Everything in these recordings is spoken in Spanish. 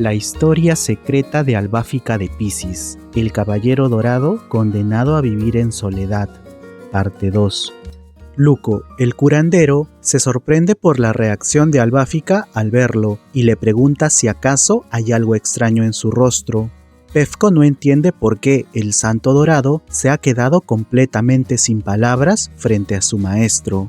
La historia secreta de Albáfica de Piscis, el caballero dorado condenado a vivir en soledad. Parte 2. Luco, el curandero, se sorprende por la reacción de Albáfica al verlo y le pregunta si acaso hay algo extraño en su rostro. Pefko no entiende por qué el santo dorado se ha quedado completamente sin palabras frente a su maestro.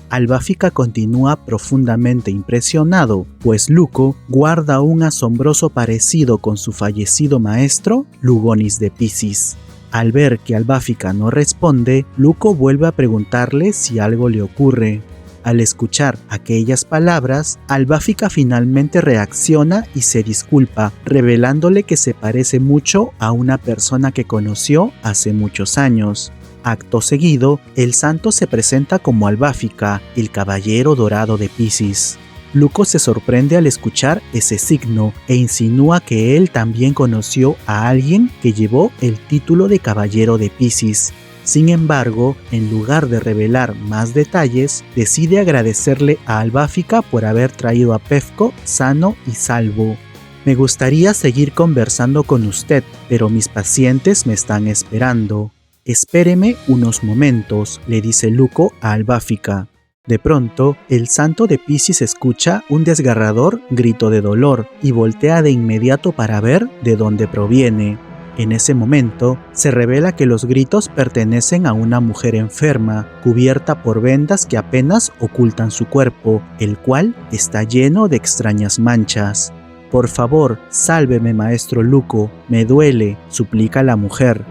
Albáfica continúa profundamente impresionado, pues Luco guarda un asombroso parecido con su fallecido maestro, Lugonis de Piscis. Al ver que Albáfica no responde, Luco vuelve a preguntarle si algo le ocurre. Al escuchar aquellas palabras, Albáfica finalmente reacciona y se disculpa, revelándole que se parece mucho a una persona que conoció hace muchos años. Acto seguido, el santo se presenta como Albáfica, el caballero dorado de Piscis. Luco se sorprende al escuchar ese signo e insinúa que él también conoció a alguien que llevó el título de caballero de Piscis. Sin embargo, en lugar de revelar más detalles, decide agradecerle a Albáfica por haber traído a Pefko sano y salvo. Me gustaría seguir conversando con usted, pero mis pacientes me están esperando. Espéreme unos momentos, le dice Luco a Albáfica. De pronto, el santo de Piscis escucha un desgarrador grito de dolor y voltea de inmediato para ver de dónde proviene. En ese momento, se revela que los gritos pertenecen a una mujer enferma, cubierta por vendas que apenas ocultan su cuerpo, el cual está lleno de extrañas manchas. Por favor, sálveme, maestro Luco, me duele, suplica la mujer.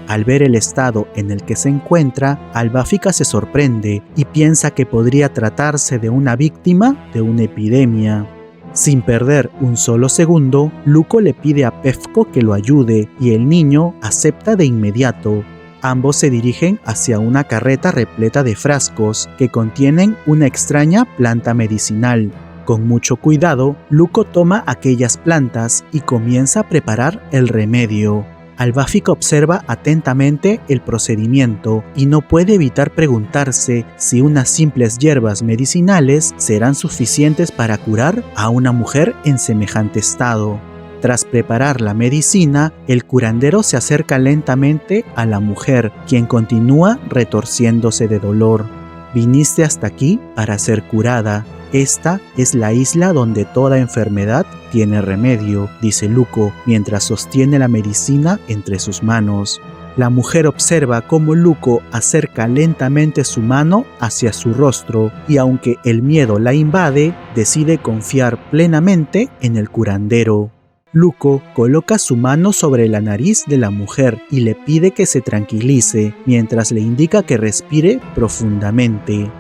Al ver el estado en el que se encuentra, Albáfica se sorprende y piensa que podría tratarse de una víctima de una epidemia. Sin perder un solo segundo, Luco le pide a Pefko que lo ayude y el niño acepta de inmediato. Ambos se dirigen hacia una carreta repleta de frascos que contienen una extraña planta medicinal. Con mucho cuidado, Luco toma aquellas plantas y comienza a preparar el remedio. Albáfica observa atentamente el procedimiento y no puede evitar preguntarse si unas simples hierbas medicinales serán suficientes para curar a una mujer en semejante estado. Tras preparar la medicina, el curandero se acerca lentamente a la mujer, quien continúa retorciéndose de dolor. Viniste hasta aquí para ser curada. Esta es la isla donde toda enfermedad tiene remedio, dice Luco, mientras sostiene la medicina entre sus manos. La mujer observa cómo Luco acerca lentamente su mano hacia su rostro y aunque el miedo la invade, decide confiar plenamente en el curandero. Luco coloca su mano sobre la nariz de la mujer y le pide que se tranquilice, mientras le indica que respire profundamente.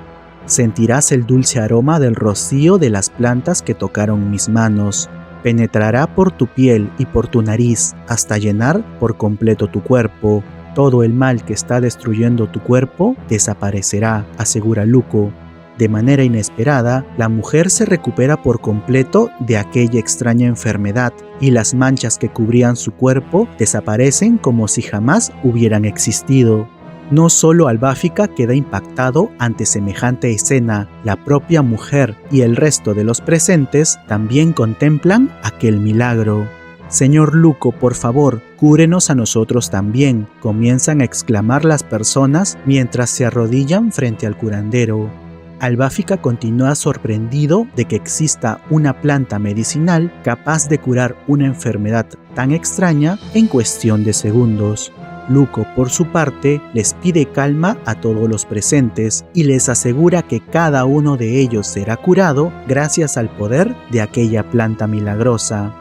Sentirás el dulce aroma del rocío de las plantas que tocaron mis manos. Penetrará por tu piel y por tu nariz hasta llenar por completo tu cuerpo. Todo el mal que está destruyendo tu cuerpo desaparecerá, asegura Luco. De manera inesperada, la mujer se recupera por completo de aquella extraña enfermedad y las manchas que cubrían su cuerpo desaparecen como si jamás hubieran existido. No solo Albáfica queda impactado ante semejante escena, la propia mujer y el resto de los presentes también contemplan aquel milagro. Señor Luco, por favor, cúrenos a nosotros también, comienzan a exclamar las personas mientras se arrodillan frente al curandero. Albáfica continúa sorprendido de que exista una planta medicinal capaz de curar una enfermedad tan extraña en cuestión de segundos. Luco, por su parte, les pide calma a todos los presentes y les asegura que cada uno de ellos será curado gracias al poder de aquella planta milagrosa.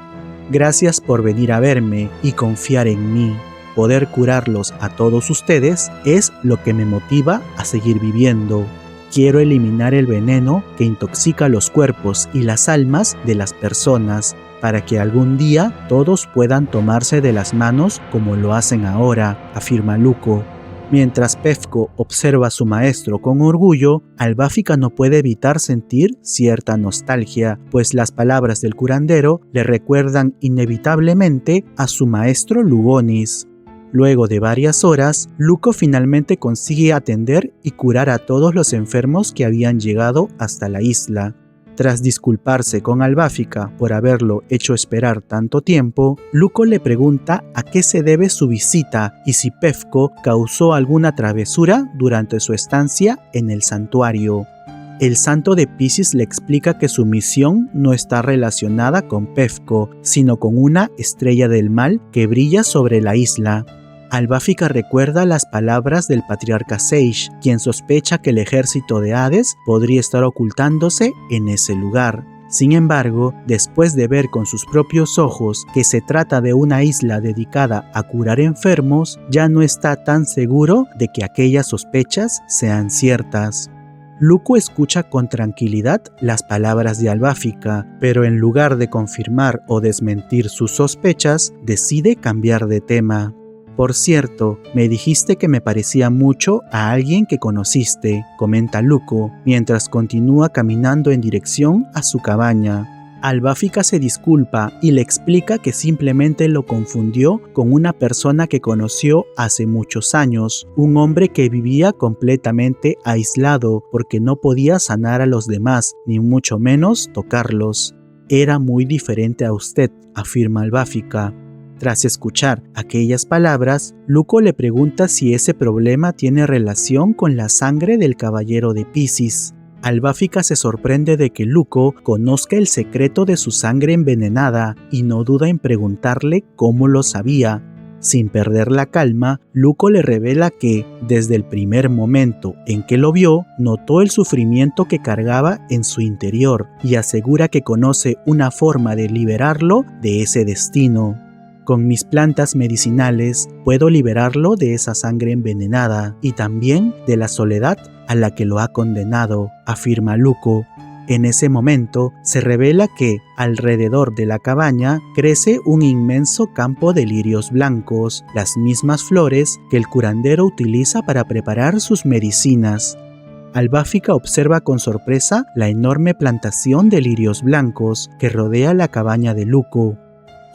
Gracias por venir a verme y confiar en mí. Poder curarlos a todos ustedes es lo que me motiva a seguir viviendo. Quiero eliminar el veneno que intoxica los cuerpos y las almas de las personas, para que algún día todos puedan tomarse de las manos como lo hacen ahora, afirma Luco. Mientras Pefko observa a su maestro con orgullo, Albáfica no puede evitar sentir cierta nostalgia, pues las palabras del curandero le recuerdan inevitablemente a su maestro Lugonis. Luego de varias horas, Luco finalmente consigue atender y curar a todos los enfermos que habían llegado hasta la isla. Tras disculparse con Albáfica por haberlo hecho esperar tanto tiempo, Luco le pregunta a qué se debe su visita y si Pefko causó alguna travesura durante su estancia en el santuario. El santo de Piscis le explica que su misión no está relacionada con Pefko, sino con una estrella del mal que brilla sobre la isla. Albáfica recuerda las palabras del patriarca Seish, quien sospecha que el ejército de Hades podría estar ocultándose en ese lugar. Sin embargo, después de ver con sus propios ojos que se trata de una isla dedicada a curar enfermos, ya no está tan seguro de que aquellas sospechas sean ciertas. Luco escucha con tranquilidad las palabras de Albáfica, pero en lugar de confirmar o desmentir sus sospechas, decide cambiar de tema. Por cierto, me dijiste que me parecía mucho a alguien que conociste, comenta Luco, mientras continúa caminando en dirección a su cabaña. Albáfica se disculpa y le explica que simplemente lo confundió con una persona que conoció hace muchos años, un hombre que vivía completamente aislado porque no podía sanar a los demás, ni mucho menos tocarlos. Era muy diferente a usted, afirma Albáfica. Tras escuchar aquellas palabras, Luco le pregunta si ese problema tiene relación con la sangre del caballero de Piscis. Albáfica se sorprende de que Luco conozca el secreto de su sangre envenenada y no duda en preguntarle cómo lo sabía. Sin perder la calma, Luco le revela que, desde el primer momento en que lo vio, notó el sufrimiento que cargaba en su interior y asegura que conoce una forma de liberarlo de ese destino. Con mis plantas medicinales puedo liberarlo de esa sangre envenenada y también de la soledad a la que lo ha condenado, afirma Luco. En ese momento se revela que alrededor de la cabaña crece un inmenso campo de lirios blancos, las mismas flores que el curandero utiliza para preparar sus medicinas. Albáfica observa con sorpresa la enorme plantación de lirios blancos que rodea la cabaña de Luco.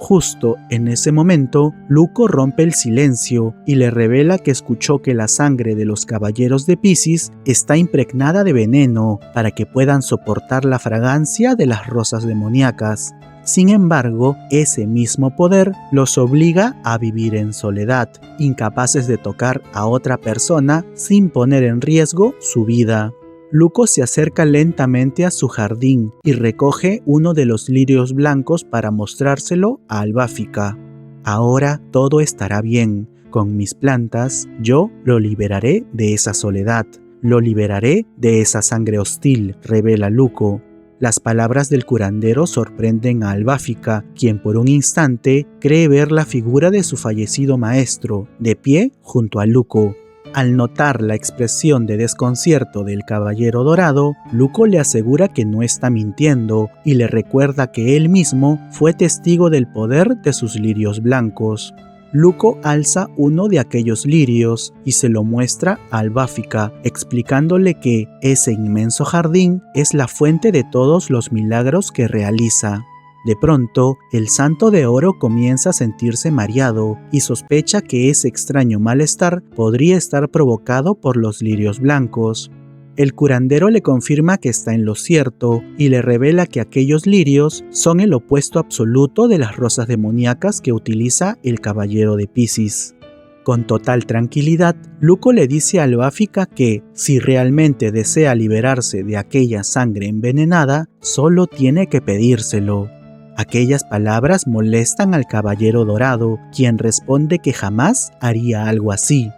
Justo en ese momento, Luco rompe el silencio y le revela que escuchó que la sangre de los caballeros de Piscis está impregnada de veneno para que puedan soportar la fragancia de las rosas demoníacas. Sin embargo, ese mismo poder los obliga a vivir en soledad, incapaces de tocar a otra persona sin poner en riesgo su vida. Luco se acerca lentamente a su jardín y recoge uno de los lirios blancos para mostrárselo a Albáfica. Ahora todo estará bien. Con mis plantas, yo lo liberaré de esa soledad. Lo liberaré de esa sangre hostil, revela Luco. Las palabras del curandero sorprenden a Albáfica, quien por un instante cree ver la figura de su fallecido maestro, de pie junto a Luco. Al notar la expresión de desconcierto del caballero dorado, Luco le asegura que no está mintiendo y le recuerda que él mismo fue testigo del poder de sus lirios blancos. Luco alza uno de aquellos lirios y se lo muestra a Albáfica, explicándole que ese inmenso jardín es la fuente de todos los milagros que realiza. De pronto, el santo de oro comienza a sentirse mareado y sospecha que ese extraño malestar podría estar provocado por los lirios blancos. El curandero le confirma que está en lo cierto y le revela que aquellos lirios son el opuesto absoluto de las rosas demoníacas que utiliza el caballero de Piscis. Con total tranquilidad, Luco le dice a Albáfica que, si realmente desea liberarse de aquella sangre envenenada, solo tiene que pedírselo. Aquellas palabras molestan al caballero dorado, quien responde que jamás haría algo así.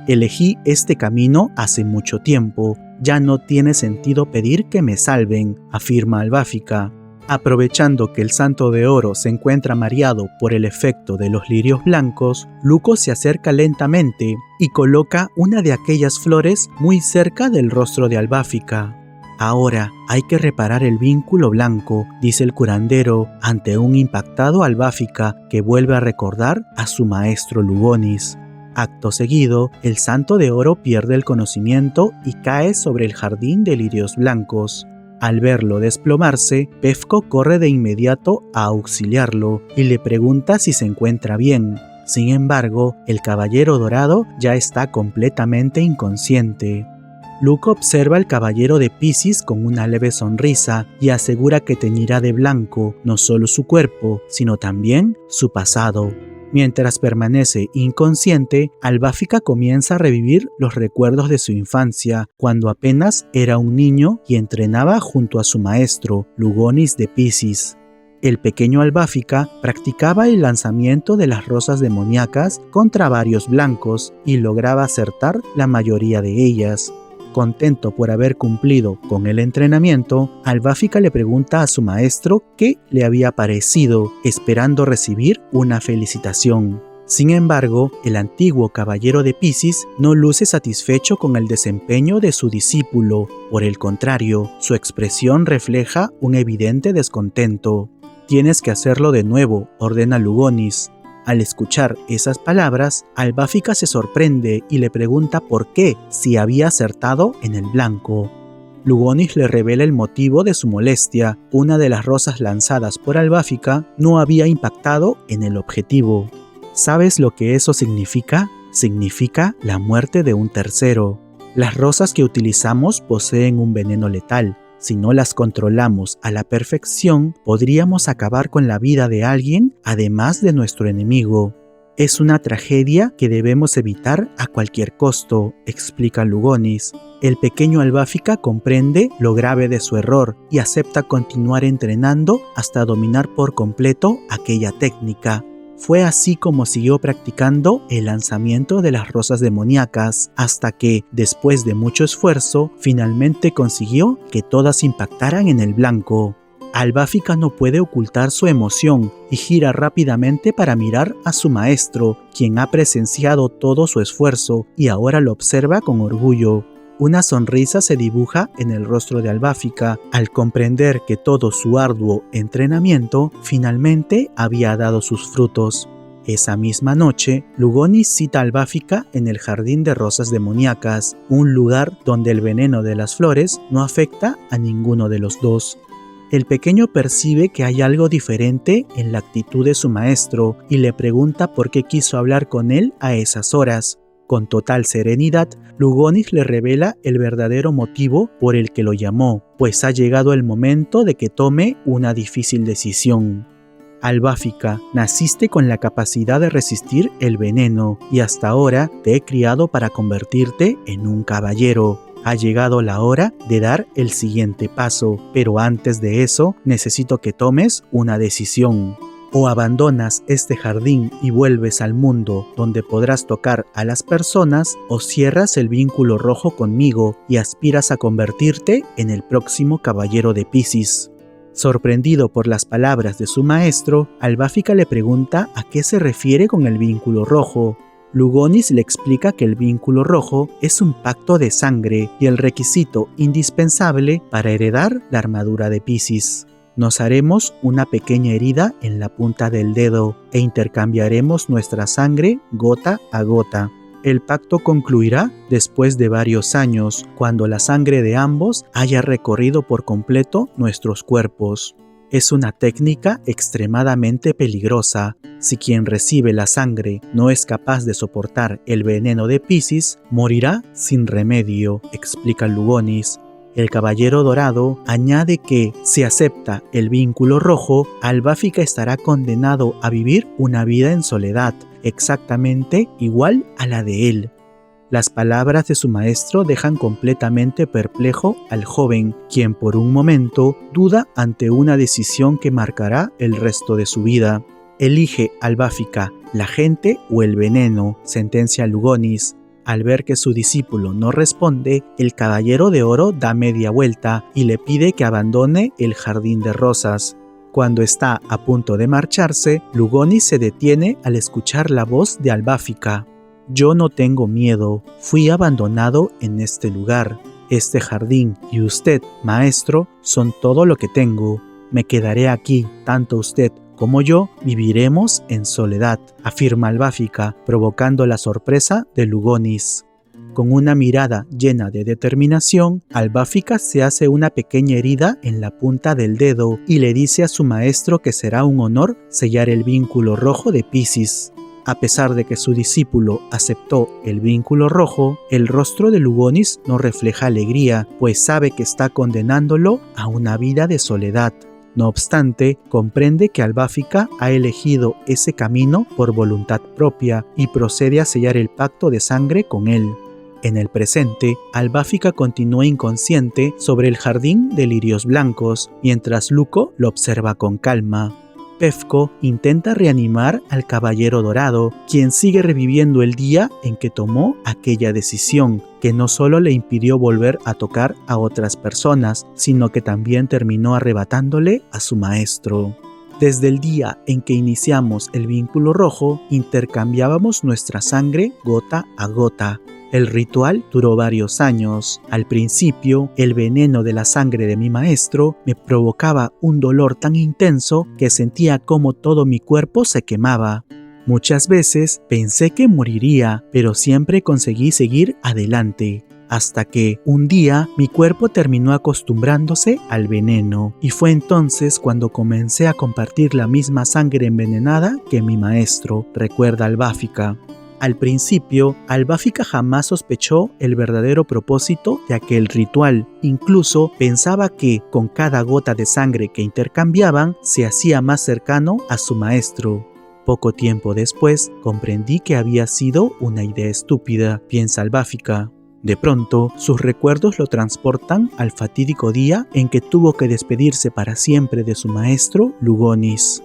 Elegí este camino hace mucho tiempo, ya no tiene sentido pedir que me salven, afirma Albáfica. Aprovechando que el santo de oro se encuentra mareado por el efecto de los lirios blancos, Luco se acerca lentamente y coloca una de aquellas flores muy cerca del rostro de Albáfica. Ahora hay que reparar el vínculo blanco, dice el curandero ante un impactado Albáfica que vuelve a recordar a su maestro Lugonis. Acto seguido, el santo de oro pierde el conocimiento y cae sobre el jardín de lirios blancos. Al verlo desplomarse, Pefko corre de inmediato a auxiliarlo y le pregunta si se encuentra bien. Sin embargo, el caballero dorado ya está completamente inconsciente. Luco observa al caballero de Piscis con una leve sonrisa y asegura que teñirá de blanco no solo su cuerpo, sino también su pasado. Mientras permanece inconsciente, Albáfica comienza a revivir los recuerdos de su infancia, cuando apenas era un niño y entrenaba junto a su maestro, Lugonis de Piscis. El pequeño Albáfica practicaba el lanzamiento de las rosas demoníacas contra varios blancos y lograba acertar la mayoría de ellas. Contento por haber cumplido con el entrenamiento, Albáfica le pregunta a su maestro qué le había parecido, esperando recibir una felicitación. Sin embargo, el antiguo caballero de Piscis no luce satisfecho con el desempeño de su discípulo. Por el contrario, su expresión refleja un evidente descontento. «Tienes que hacerlo de nuevo», ordena Lugonis. Al escuchar esas palabras, Albáfica se sorprende y le pregunta por qué, si había acertado en el blanco. Lugonis le revela el motivo de su molestia. Una de las rosas lanzadas por Albáfica no había impactado en el objetivo. ¿Sabes lo que eso significa? Significa la muerte de un tercero. Las rosas que utilizamos poseen un veneno letal. Si no las controlamos a la perfección, podríamos acabar con la vida de alguien, además de nuestro enemigo. Es una tragedia que debemos evitar a cualquier costo, explica Lugonis. El pequeño Albáfica comprende lo grave de su error y acepta continuar entrenando hasta dominar por completo aquella técnica. Fue así como siguió practicando el lanzamiento de las rosas demoníacas, hasta que, después de mucho esfuerzo, finalmente consiguió que todas impactaran en el blanco. Albáfica no puede ocultar su emoción y gira rápidamente para mirar a su maestro, quien ha presenciado todo su esfuerzo y ahora lo observa con orgullo. Una sonrisa se dibuja en el rostro de Albáfica al comprender que todo su arduo entrenamiento finalmente había dado sus frutos. Esa misma noche, Lugonis cita a Albáfica en el jardín de rosas demoníacas, un lugar donde el veneno de las flores no afecta a ninguno de los dos. El pequeño percibe que hay algo diferente en la actitud de su maestro y le pregunta por qué quiso hablar con él a esas horas. Con total serenidad, Lugonis le revela el verdadero motivo por el que lo llamó, pues ha llegado el momento de que tome una difícil decisión. Albáfica, naciste con la capacidad de resistir el veneno y hasta ahora te he criado para convertirte en un caballero. Ha llegado la hora de dar el siguiente paso, pero antes de eso necesito que tomes una decisión. O abandonas este jardín y vuelves al mundo donde podrás tocar a las personas, o cierras el vínculo rojo conmigo y aspiras a convertirte en el próximo caballero de Piscis. Sorprendido por las palabras de su maestro, Albáfica le pregunta a qué se refiere con el vínculo rojo. Lugonis le explica que el vínculo rojo es un pacto de sangre y el requisito indispensable para heredar la armadura de Piscis. Nos haremos una pequeña herida en la punta del dedo e intercambiaremos nuestra sangre gota a gota. El pacto concluirá después de varios años, cuando la sangre de ambos haya recorrido por completo nuestros cuerpos. Es una técnica extremadamente peligrosa. Si quien recibe la sangre no es capaz de soportar el veneno de Piscis, morirá sin remedio, explica Lugonis. El caballero dorado añade que, si acepta el vínculo rojo, Albáfica estará condenado a vivir una vida en soledad, exactamente igual a la de él. Las palabras de su maestro dejan completamente perplejo al joven, quien por un momento duda ante una decisión que marcará el resto de su vida. Elige, Albáfica, la gente o el veneno, sentencia Lugonis. Al ver que su discípulo no responde, el caballero de oro da media vuelta y le pide que abandone el jardín de rosas. Cuando está a punto de marcharse, Lugonis se detiene al escuchar la voz de Albáfica. «Yo no tengo miedo, fui abandonado en este lugar. Este jardín y usted, maestro, son todo lo que tengo. Me quedaré aquí, tanto usted como yo viviremos en soledad», afirma Albáfica, provocando la sorpresa de Lugonis. Con una mirada llena de determinación, Albáfica se hace una pequeña herida en la punta del dedo y le dice a su maestro que será un honor sellar el vínculo rojo de Piscis. A pesar de que su discípulo aceptó el vínculo rojo, el rostro de Lugonis no refleja alegría, pues sabe que está condenándolo a una vida de soledad. No obstante, comprende que Albáfica ha elegido ese camino por voluntad propia y procede a sellar el pacto de sangre con él. En el presente, Albáfica continúa inconsciente sobre el jardín de lirios blancos, mientras Luco lo observa con calma. Pefko intenta reanimar al Caballero Dorado, quien sigue reviviendo el día en que tomó aquella decisión, que no solo le impidió volver a tocar a otras personas, sino que también terminó arrebatándole a su maestro. Desde el día en que iniciamos el vínculo rojo, intercambiábamos nuestra sangre gota a gota. El ritual duró varios años. Al principio, el veneno de la sangre de mi maestro me provocaba un dolor tan intenso que sentía como todo mi cuerpo se quemaba. Muchas veces pensé que moriría, pero siempre conseguí seguir adelante. Hasta que, un día, mi cuerpo terminó acostumbrándose al veneno, y fue entonces cuando comencé a compartir la misma sangre envenenada que mi maestro, recuerda Albáfica. Al principio, Albáfica jamás sospechó el verdadero propósito de aquel ritual. Incluso pensaba que, con cada gota de sangre que intercambiaban, se hacía más cercano a su maestro. Poco tiempo después, comprendí que había sido una idea estúpida, piensa Albáfica. De pronto, sus recuerdos lo transportan al fatídico día en que tuvo que despedirse para siempre de su maestro, Lugonis.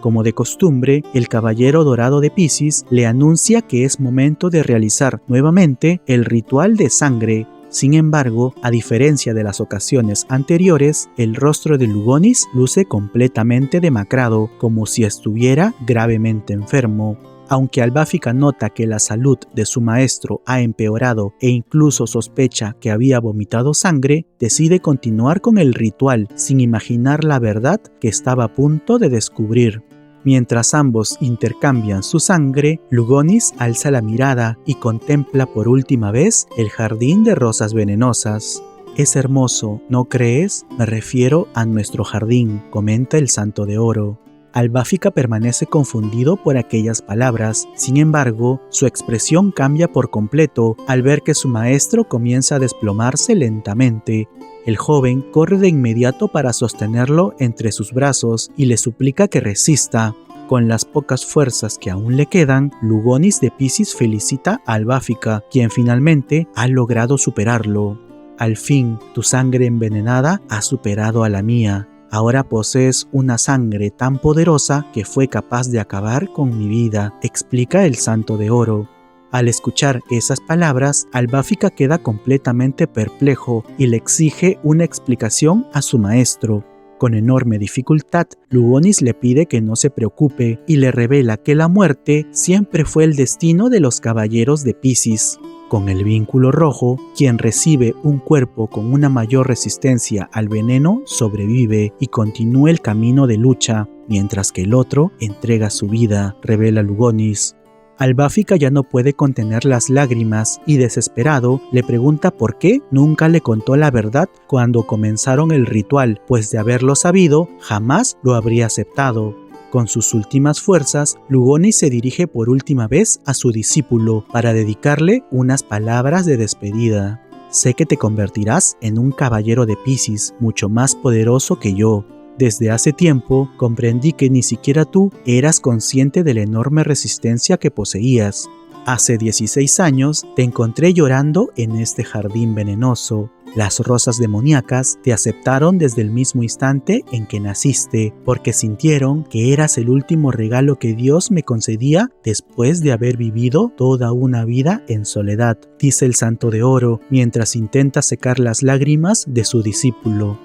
Como de costumbre, el Caballero Dorado de Piscis le anuncia que es momento de realizar nuevamente el ritual de sangre. Sin embargo, a diferencia de las ocasiones anteriores, el rostro de Lugonis luce completamente demacrado, como si estuviera gravemente enfermo. Aunque Albáfica nota que la salud de su maestro ha empeorado e incluso sospecha que había vomitado sangre, decide continuar con el ritual sin imaginar la verdad que estaba a punto de descubrir. Mientras ambos intercambian su sangre, Lugonis alza la mirada y contempla por última vez el jardín de rosas venenosas. Es hermoso, ¿no crees? Me refiero a nuestro jardín, comenta el Santo de Oro. Albáfica permanece confundido por aquellas palabras. Sin embargo, su expresión cambia por completo al ver que su maestro comienza a desplomarse lentamente. El joven corre de inmediato para sostenerlo entre sus brazos y le suplica que resista. Con las pocas fuerzas que aún le quedan, Lugonis de Piscis felicita a Albáfica, quien finalmente ha logrado superarlo. Al fin, tu sangre envenenada ha superado a la mía. Ahora posees una sangre tan poderosa que fue capaz de acabar con mi vida, explica el Santo de Oro. Al escuchar esas palabras, Albáfica queda completamente perplejo y le exige una explicación a su maestro. Con enorme dificultad, Lugonis le pide que no se preocupe y le revela que la muerte siempre fue el destino de los caballeros de Piscis. Con el vínculo rojo, quien recibe un cuerpo con una mayor resistencia al veneno sobrevive y continúa el camino de lucha, mientras que el otro entrega su vida, revela Lugonis. Albáfica ya no puede contener las lágrimas y desesperado le pregunta por qué nunca le contó la verdad cuando comenzaron el ritual, pues de haberlo sabido jamás lo habría aceptado. Con sus últimas fuerzas, Lugonis se dirige por última vez a su discípulo para dedicarle unas palabras de despedida. Sé que te convertirás en un caballero de Piscis mucho más poderoso que yo. Desde hace tiempo comprendí que ni siquiera tú eras consciente de la enorme resistencia que poseías. Hace 16 años te encontré llorando en este jardín venenoso. Las rosas demoníacas te aceptaron desde el mismo instante en que naciste, porque sintieron que eras el último regalo que Dios me concedía después de haber vivido toda una vida en soledad, dice el Santo de Oro, mientras intenta secar las lágrimas de su discípulo.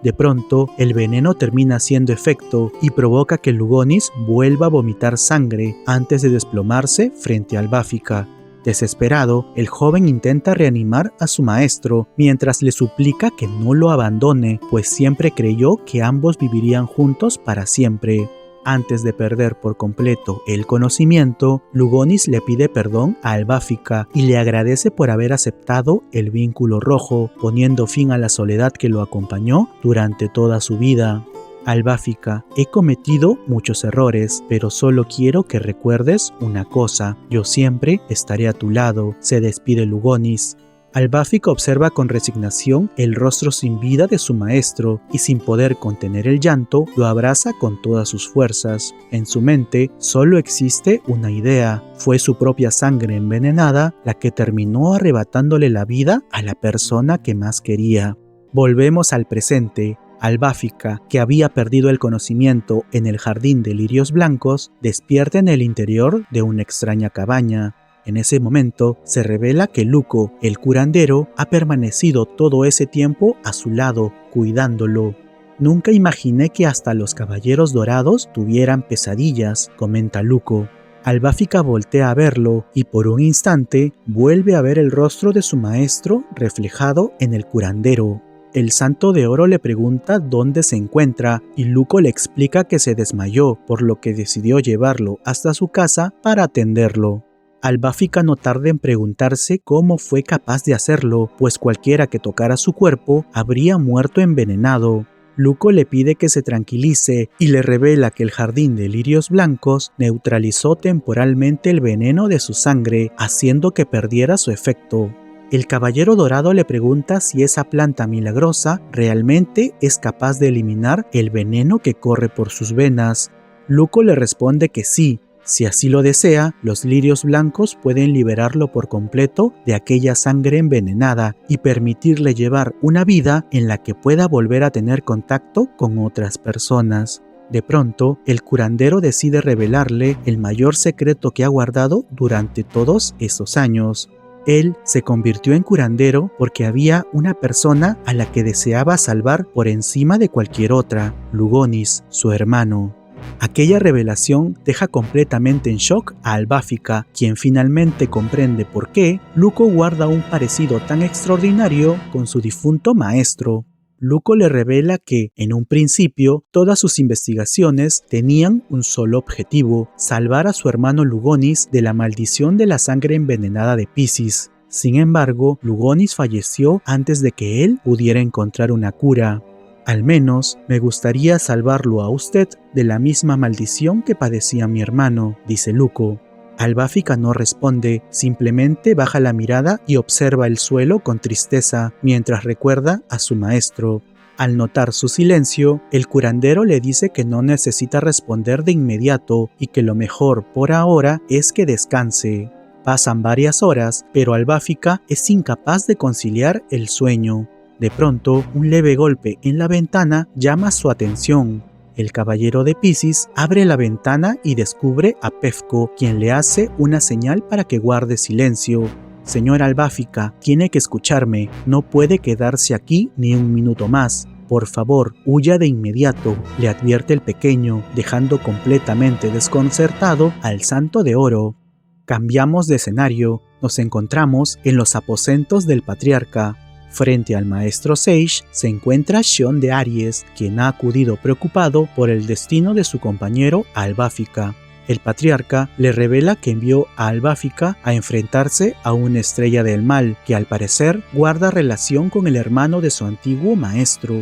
De pronto, el veneno termina haciendo efecto y provoca que Lugonis vuelva a vomitar sangre antes de desplomarse frente a Albáfica. Desesperado, el joven intenta reanimar a su maestro mientras le suplica que no lo abandone, pues siempre creyó que ambos vivirían juntos para siempre. Antes de perder por completo el conocimiento, Lugonis le pide perdón a Albáfica y le agradece por haber aceptado el vínculo rojo, poniendo fin a la soledad que lo acompañó durante toda su vida. Albáfica, he cometido muchos errores, pero solo quiero que recuerdes una cosa. Yo siempre estaré a tu lado, se despide Lugonis. Albáfica observa con resignación el rostro sin vida de su maestro y sin poder contener el llanto, lo abraza con todas sus fuerzas. En su mente solo existe una idea. Fue su propia sangre envenenada la que terminó arrebatándole la vida a la persona que más quería. Volvemos al presente. Albáfica, que había perdido el conocimiento en el jardín de lirios blancos, despierta en el interior de una extraña cabaña. En ese momento se revela que Luco, el curandero, ha permanecido todo ese tiempo a su lado, cuidándolo. Nunca imaginé que hasta los caballeros dorados tuvieran pesadillas, comenta Luco. Albáfica voltea a verlo y por un instante vuelve a ver el rostro de su maestro reflejado en el curandero. El Santo de Oro le pregunta dónde se encuentra y Luco le explica que se desmayó, por lo que decidió llevarlo hasta su casa para atenderlo. Albáfica no tarda en preguntarse cómo fue capaz de hacerlo, pues cualquiera que tocara su cuerpo habría muerto envenenado. Luco le pide que se tranquilice y le revela que el jardín de lirios blancos neutralizó temporalmente el veneno de su sangre, haciendo que perdiera su efecto. El Caballero Dorado le pregunta si esa planta milagrosa realmente es capaz de eliminar el veneno que corre por sus venas. Luco le responde que sí. Si así lo desea, los lirios blancos pueden liberarlo por completo de aquella sangre envenenada y permitirle llevar una vida en la que pueda volver a tener contacto con otras personas. De pronto, el curandero decide revelarle el mayor secreto que ha guardado durante todos esos años. Él se convirtió en curandero porque había una persona a la que deseaba salvar por encima de cualquier otra, Lugonis, su hermano. Aquella revelación deja completamente en shock a Albáfica, quien finalmente comprende por qué Luco guarda un parecido tan extraordinario con su difunto maestro. Luco le revela que, en un principio, todas sus investigaciones tenían un solo objetivo: salvar a su hermano Lugonis de la maldición de la sangre envenenada de Piscis. Sin embargo, Lugonis falleció antes de que él pudiera encontrar una cura. Al menos me gustaría salvarlo a usted de la misma maldición que padecía mi hermano, dice Luco. Albáfica no responde, simplemente baja la mirada y observa el suelo con tristeza mientras recuerda a su maestro. Al notar su silencio, el curandero le dice que no necesita responder de inmediato y que lo mejor por ahora es que descanse. Pasan varias horas, pero Albáfica es incapaz de conciliar el sueño. De pronto, un leve golpe en la ventana llama su atención. El caballero de Piscis abre la ventana y descubre a Pefko, quien le hace una señal para que guarde silencio. Señora Albáfica, tiene que escucharme, no puede quedarse aquí ni un minuto más. Por favor, huya de inmediato, le advierte el pequeño, dejando completamente desconcertado al Santo de Oro. Cambiamos de escenario, nos encontramos en los aposentos del patriarca. Frente al maestro Sage se encuentra Xion de Aries, quien ha acudido preocupado por el destino de su compañero Albáfica. El patriarca le revela que envió a Albáfica a enfrentarse a una estrella del mal, que al parecer guarda relación con el hermano de su antiguo maestro.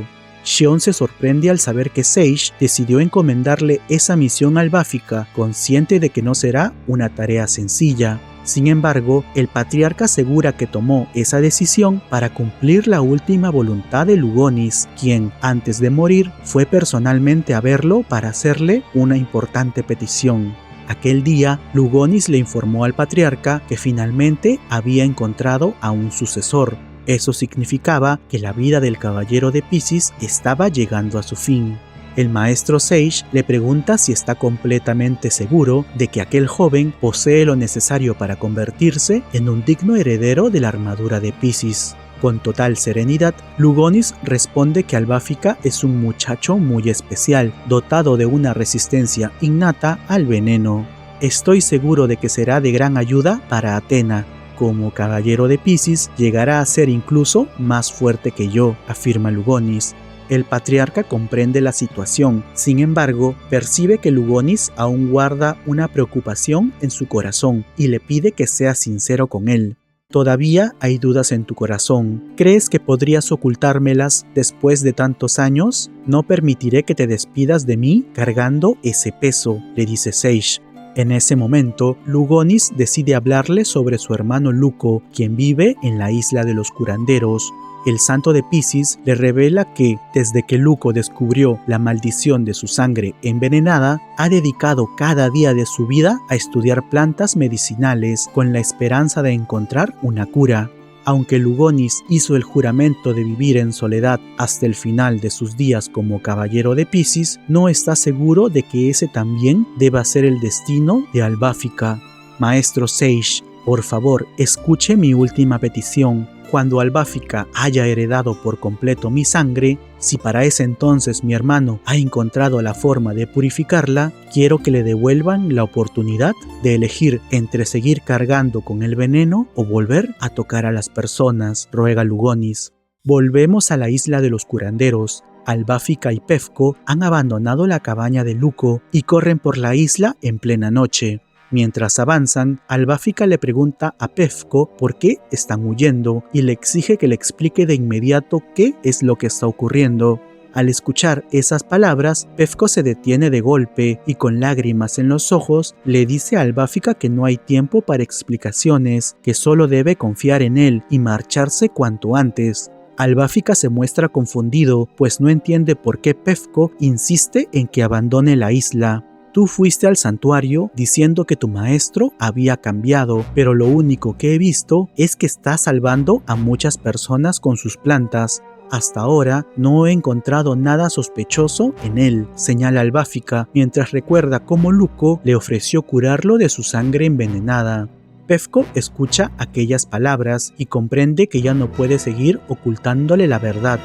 Xion se sorprende al saber que Sage decidió encomendarle esa misión a Albáfica, consciente de que no será una tarea sencilla. Sin embargo, el patriarca asegura que tomó esa decisión para cumplir la última voluntad de Lugonis, quien, antes de morir, fue personalmente a verlo para hacerle una importante petición. Aquel día, Lugonis le informó al patriarca que finalmente había encontrado a un sucesor. Eso significaba que la vida del caballero de Piscis estaba llegando a su fin. El maestro Sage le pregunta si está completamente seguro de que aquel joven posee lo necesario para convertirse en un digno heredero de la armadura de Piscis. Con total serenidad, Lugonis responde que Albáfica es un muchacho muy especial, dotado de una resistencia innata al veneno. Estoy seguro de que será de gran ayuda para Athena. Como caballero de Piscis, llegará a ser incluso más fuerte que yo, afirma Lugonis. El patriarca comprende la situación, sin embargo, percibe que Lugonis aún guarda una preocupación en su corazón y le pide que sea sincero con él. Todavía hay dudas en tu corazón. ¿Crees que podrías ocultármelas después de tantos años? No permitiré que te despidas de mí cargando ese peso, le dice Sage. En ese momento, Lugonis decide hablarle sobre su hermano Luco, quien vive en la isla de los curanderos. El santo de Piscis le revela que, desde que Luco descubrió la maldición de su sangre envenenada, ha dedicado cada día de su vida a estudiar plantas medicinales con la esperanza de encontrar una cura. Aunque Lugonis hizo el juramento de vivir en soledad hasta el final de sus días como caballero de Piscis, no está seguro de que ese también deba ser el destino de Albáfica. Maestro Sage, por favor, escuche mi última petición. Cuando Albáfica haya heredado por completo mi sangre, si para ese entonces mi hermano ha encontrado la forma de purificarla, quiero que le devuelvan la oportunidad de elegir entre seguir cargando con el veneno o volver a tocar a las personas, ruega Lugonis. Volvemos a la isla de los curanderos. Albáfica y Pefko han abandonado la cabaña de Luco y corren por la isla en plena noche. Mientras avanzan, Albáfica le pregunta a Pefko por qué están huyendo y le exige que le explique de inmediato qué es lo que está ocurriendo. Al escuchar esas palabras, Pefko se detiene de golpe y con lágrimas en los ojos le dice a Albáfica que no hay tiempo para explicaciones, que solo debe confiar en él y marcharse cuanto antes. Albáfica se muestra confundido, pues no entiende por qué Pefko insiste en que abandone la isla. Tú fuiste al santuario diciendo que tu maestro había cambiado, pero lo único que he visto es que está salvando a muchas personas con sus plantas. Hasta ahora no he encontrado nada sospechoso en él, señala Albáfica, mientras recuerda cómo Luco le ofreció curarlo de su sangre envenenada. Pefko escucha aquellas palabras y comprende que ya no puede seguir ocultándole la verdad.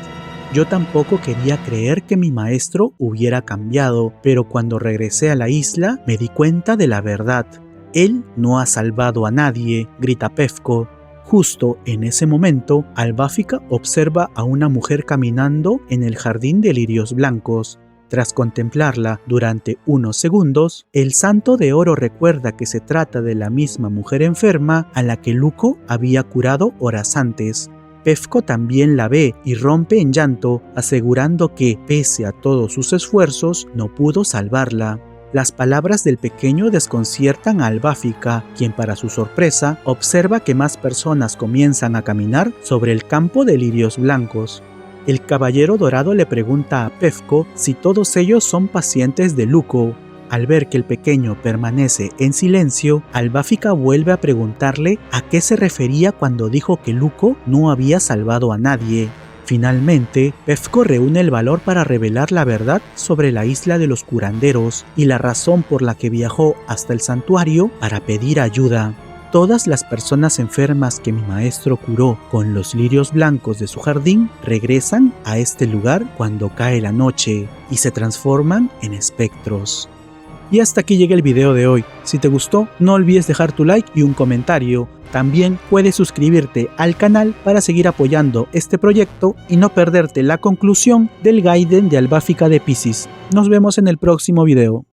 Yo tampoco quería creer que mi maestro hubiera cambiado, pero cuando regresé a la isla me di cuenta de la verdad. Él no ha salvado a nadie, grita Pefko. Justo en ese momento, Albáfica observa a una mujer caminando en el jardín de lirios blancos. Tras contemplarla durante unos segundos, el santo de oro recuerda que se trata de la misma mujer enferma a la que Luco había curado horas antes. Pefko también la ve y rompe en llanto, asegurando que, pese a todos sus esfuerzos, no pudo salvarla. Las palabras del pequeño desconciertan a Albáfica, quien para su sorpresa observa que más personas comienzan a caminar sobre el campo de lirios blancos. El caballero dorado le pregunta a Pefko si todos ellos son pacientes de Luco. Al ver que el pequeño permanece en silencio, Albáfica vuelve a preguntarle a qué se refería cuando dijo que Luco no había salvado a nadie. Finalmente, Pefko reúne el valor para revelar la verdad sobre la isla de los curanderos y la razón por la que viajó hasta el santuario para pedir ayuda. Todas las personas enfermas que mi maestro curó con los lirios blancos de su jardín regresan a este lugar cuando cae la noche y se transforman en espectros. Y hasta aquí llega el video de hoy. Si te gustó, no olvides dejar tu like y un comentario. También puedes suscribirte al canal para seguir apoyando este proyecto y no perderte la conclusión del Gaiden de Albáfica de Piscis. Nos vemos en el próximo video.